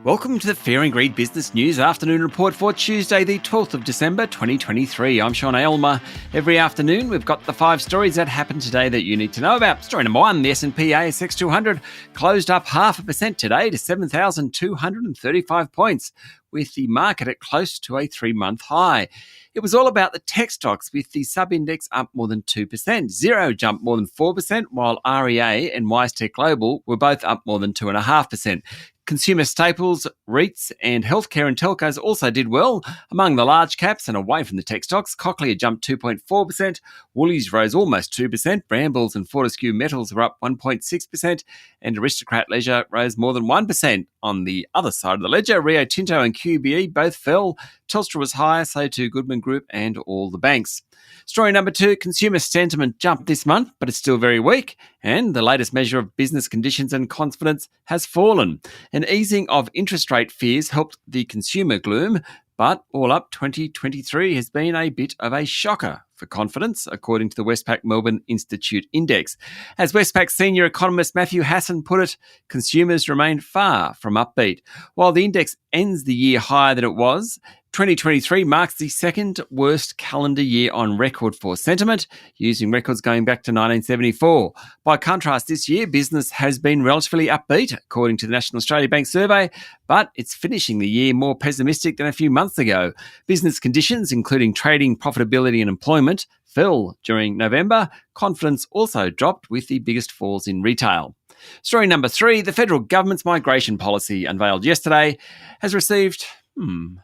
Welcome to the Fear and Greed Business News Afternoon Report for Tuesday, the 12th of December, 2023. I'm Sean Aylmer. Every afternoon, we've got the 5 stories that happened today that you need to know about. Story number 1, the S&P ASX 200 closed up 0.5% today to 7,235 points, with the market at close to a 3-month high. It was all about the tech stocks, with the sub-index up more than 2%. Xero jumped more than 4%, while REA and WiseTech Global were both up more than 2.5%. Consumer staples, REITs and healthcare and telcos also did well. Among the large caps and away from the tech stocks, Cochlear jumped 2.4%, Woolies rose almost 2%, Brambles and Fortescue Metals were up 1.6%, and Aristocrat Leisure rose more than 1%. On the other side of the ledger, Rio Tinto and QBE both fell. Telstra was higher, so too Goodman Group and all the banks. Story number 2, consumer sentiment jumped this month, but it's still very weak, and the latest measure of business conditions and confidence has fallen. An easing of interest rate fears helped the consumer gloom, but all up, 2023 has been a bit of a shocker for confidence, according to the Westpac Melbourne Institute Index. As Westpac senior economist Matthew Hassan put it, consumers remain far from upbeat. While the index ends the year higher than it was, 2023 marks the second worst calendar year on record for sentiment, using records going back to 1974. By contrast, this year, business has been relatively upbeat, according to the National Australia Bank survey, but it's finishing the year more pessimistic than a few months ago. Business conditions, including trading, profitability and employment, fell during November. Confidence also dropped, with the biggest falls in retail. Story number 3, the federal government's migration policy, unveiled yesterday, has received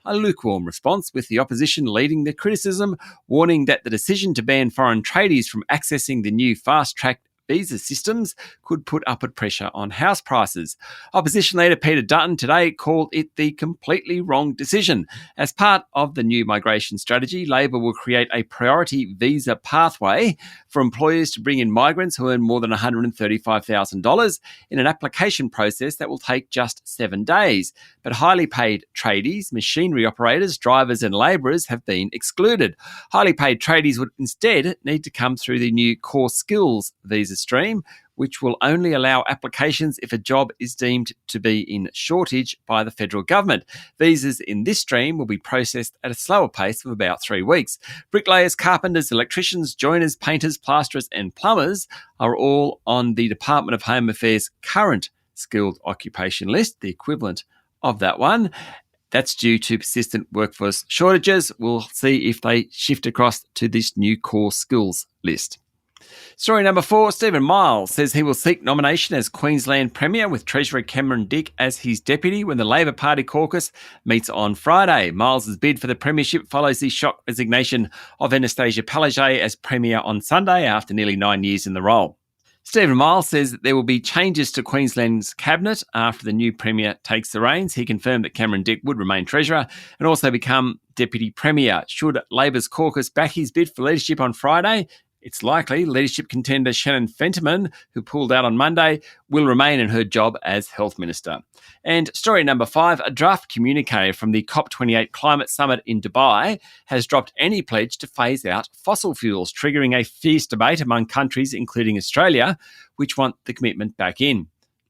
a lukewarm response, with the opposition leading the criticism, warning that the decision to ban foreign tradies from accessing the new fast-track visa systems could put upward pressure on house prices. Opposition leader Peter Dutton today called it the completely wrong decision. As part of the new migration strategy, Labor will create a priority visa pathway for employers to bring in migrants who earn more than $135,000 in an application process that will take just 7 days. But highly paid tradies, machinery operators, drivers and labourers have been excluded. Highly paid tradies would instead need to come through the new core skills visa stream, which will only allow applications if a job is deemed to be in shortage by the federal government. Visas in this stream will be processed at a slower pace of about 3 weeks. Bricklayers, carpenters, electricians, joiners, painters, plasterers and plumbers are all on the Department of Home Affairs' current skilled occupation list, the equivalent of that one. That's due to persistent workforce shortages. We'll see if they shift across to this new core skills list. Story number 4, Stephen Miles says he will seek nomination as Queensland Premier, with Treasurer Cameron Dick as his deputy when the Labor Party caucus meets on Friday. Miles' bid for the premiership follows the shock resignation of Anastasia Palaszczuk as Premier on Sunday after nearly 9 years in the role. Stephen Miles says that there will be changes to Queensland's cabinet after the new Premier takes the reins. He confirmed that Cameron Dick would remain Treasurer and also become Deputy Premier. Should Labor's caucus back his bid for leadership on Friday, it's likely leadership contender Shannon Fentiman, who pulled out on Monday, will remain in her job as Health Minister. And story number 5, a draft communique from the COP28 Climate Summit in Dubai has dropped any pledge to phase out fossil fuels, triggering a fierce debate among countries, including Australia, which want the commitment back in.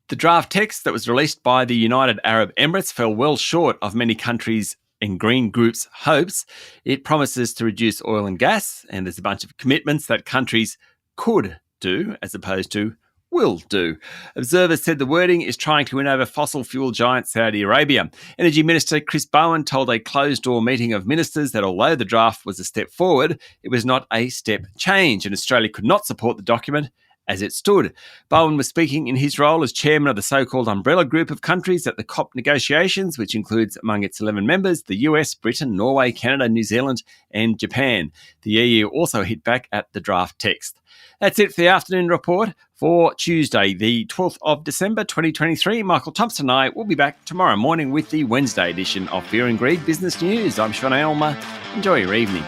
The draft text that was released by the United Arab Emirates fell well short of many countries' and Green Group's hopes. It promises to reduce oil and gas, and there's a bunch of commitments that countries could do as opposed to will do. Observers said the wording is trying to win over fossil fuel giant Saudi Arabia. Energy Minister Chris Bowen told a closed-door meeting of ministers that although the draft was a step forward, it was not a step change, and Australia could not support the document as it stood. Bowen was speaking in his role as chairman of the so-called umbrella group of countries at the COP negotiations, which includes among its 11 members the US, Britain, Norway, Canada, New Zealand and Japan. The EU also hit back at the draft text. That's it for the afternoon report for Tuesday, the 12th of December 2023. Michael Thompson and I will be back tomorrow morning with the Wednesday edition of Fear and Greed Business News. I'm Sean Aylmer. Enjoy your evening.